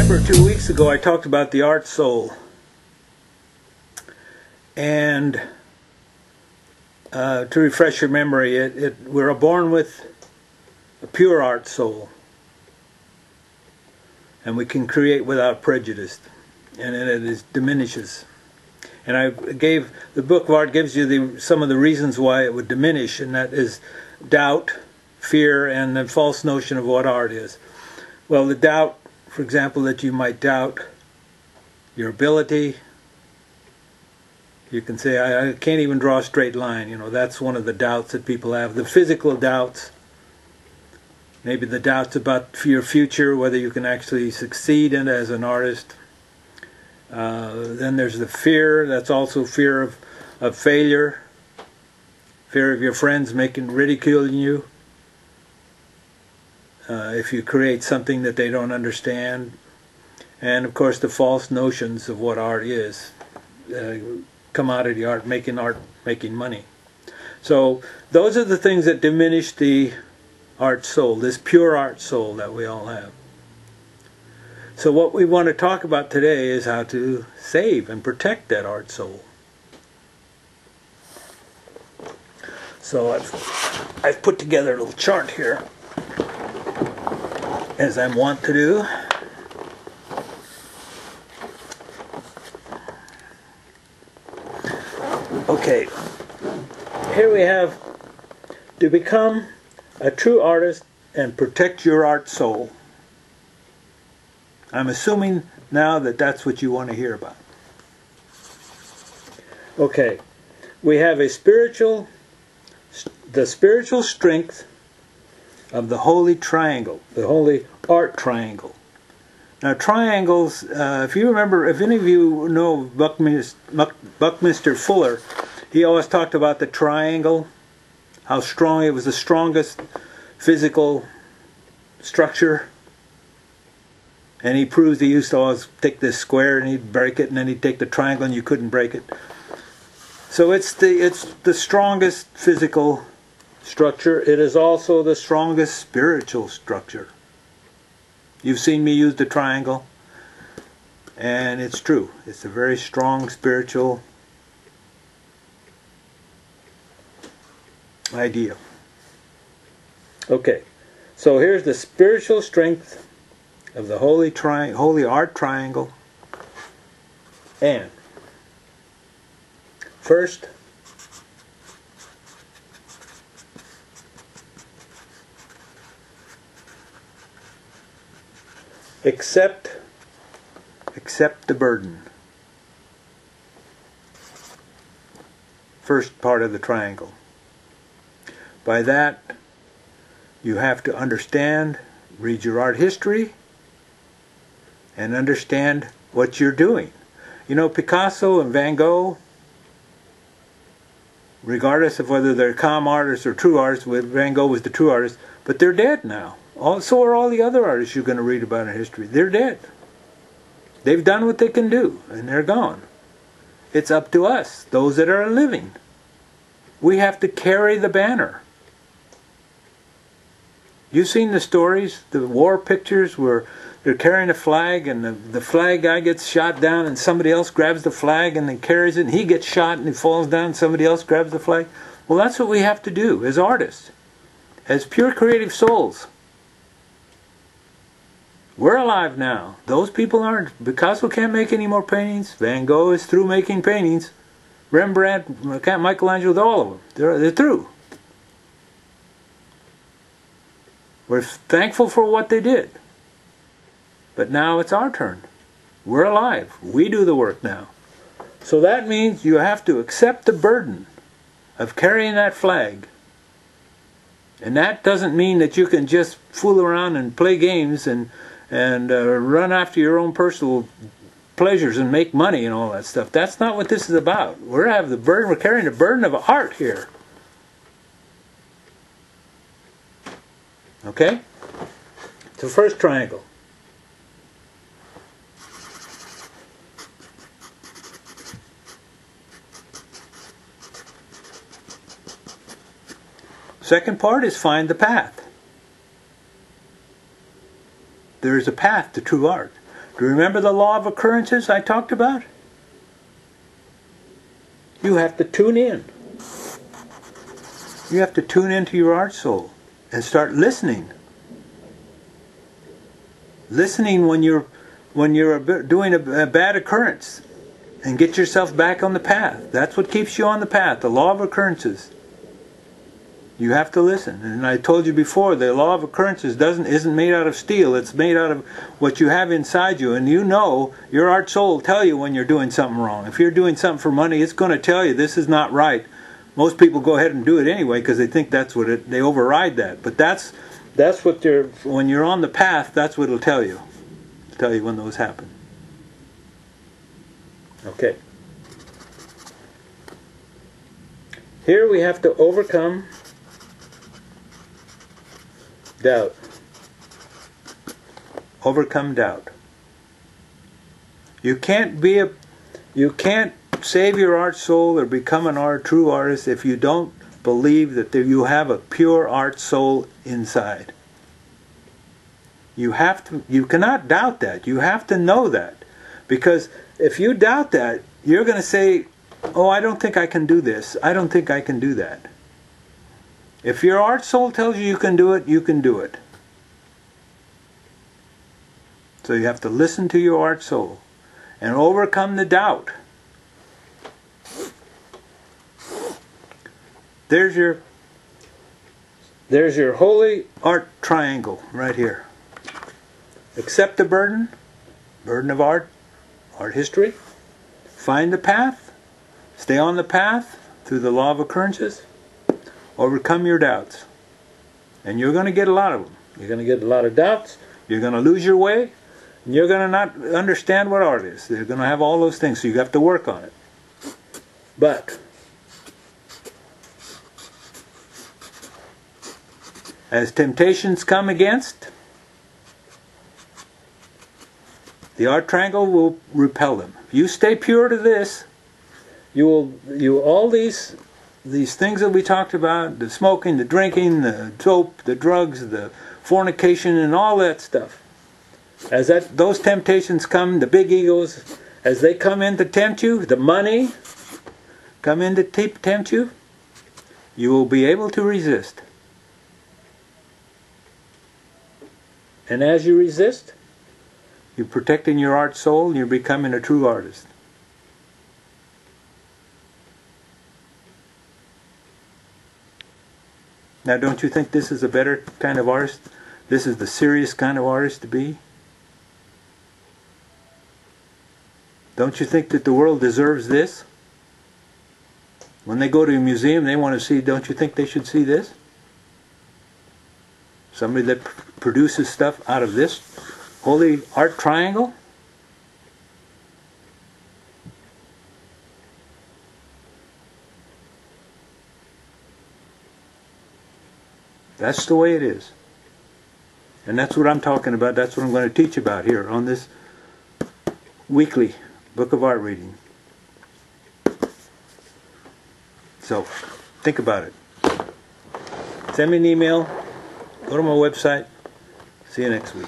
remember 2 weeks ago I talked about the art soul, and to refresh your memory, we're born with a pure art soul, and we can create without prejudice, and it diminishes. And I gave the book of art gives you some of the reasons why it would diminish, and that is doubt, fear, and the false notion of what art is. Well, the doubt, for example, that you might doubt your ability. You can say, I can't even draw a straight line. You know, that's one of the doubts that people have. The physical doubts, maybe the doubts about your future, whether you can actually succeed in it as an artist. Then there's the fear. That's also fear of failure, fear of your friends ridiculing you. If you create something that they don't understand. And of course the false notions of what art is. Commodity art, making money. So those are the things that diminish the art soul, this pure art soul that we all have. So what we want to talk about today is how to save and protect that art soul. So I've put together a little chart here, as I'm wont to do. Okay, here we have to become a true artist and protect your art soul. I'm assuming now that that's what you want to hear about. Okay, we have the spiritual strength of the holy triangle, the holy art triangle. Now triangles, if you remember, if any of you know Buckminster Fuller, he always talked about the triangle, how strong it was, the strongest physical structure. And he proves he used to always take this square and he'd break it, and then he'd take the triangle and you couldn't break it. So it's the strongest physical structure. It is also the strongest spiritual structure. You've seen me use the triangle, and it's true. It's a very strong spiritual idea. Okay, so here's the spiritual strength of the holy art triangle. And first, accept the burden. First part of the triangle. By that, you have to understand, read your art history, and understand what you're doing. You know, Picasso and Van Gogh, regardless of whether they're calm artists or true artists, Van Gogh was the true artist, but they're dead now. So are all the other artists you're going to read about in history. They're dead. They've done what they can do, and they're gone. It's up to us, those that are living. We have to carry the banner. You've seen the stories, the war pictures where they're carrying a flag, and the flag guy gets shot down, and somebody else grabs the flag and then carries it, and he gets shot and he falls down, and somebody else grabs the flag. Well, that's what we have to do as artists, as pure creative souls. We're alive now. Those people aren't. Picasso can't make any more paintings. Van Gogh is through making paintings. Rembrandt, Michelangelo, all of them. They're through. We're thankful for what they did. But now it's our turn. We're alive. We do the work now. So that means you have to accept the burden of carrying that flag. And that doesn't mean that you can just fool around and play games and run after your own personal pleasures and make money and all that stuff. That's not what this is about. We're carrying the burden of art here. Okay? So first triangle. Second part is find the path. There is a path to true art. Do you remember the law of occurrences I talked about? You have to tune in. You have to tune into your art soul and start listening. Listening when you're doing a bad occurrence, and get yourself back on the path. That's what keeps you on the path. The law of occurrences. You have to listen. And I told you before, the law of occurrences isn't made out of steel. It's made out of what you have inside you. And you know, your art soul will tell you when you're doing something wrong. If you're doing something for money, it's going to tell you this is not right. Most people go ahead and do it anyway because they think that's what they override that. But that's what when you're on the path, that's what it'll tell you. It'll tell you when those happen. Okay. Here we have to overcome doubt. Overcome doubt. You can't save your art soul or become a true artist if you don't believe that you have a pure art soul inside. You cannot doubt that. You have to know that. Because if you doubt that, you're going to say, oh, I don't think I can do this. I don't think I can do that. If your art soul tells you you can do it, you can do it. So you have to listen to your art soul and overcome the doubt. There's your holy art triangle right here. Accept the burden of art history. Find the path. Stay on the path through the law of occurrences. Overcome your doubts. And you're going to get a lot of them. You're going to get a lot of doubts. You're going to lose your way. And you're going to not understand what art is. They're going to have all those things, so you have to work on it. But as temptations come against, the art triangle will repel them. If you stay pure to this, all these things that we talked about, the smoking, the drinking, the dope, the drugs, the fornication, and all that stuff, as those temptations come, the big egos, as they come in to tempt you, the money come in to tempt you, you will be able to resist. And as you resist, you're protecting your art soul and you're becoming a true artist. Now, don't you think this is a better kind of artist? This is the serious kind of artist to be? Don't you think that the world deserves this? When they go to a museum, they want to see, don't you think they should see this? Somebody that produces stuff out of this holy art triangle? That's the way it is. And that's what I'm talking about. That's what I'm going to teach about here on this weekly Book of Art reading. So, think about it. Send me an email. Go to my website. See you next week.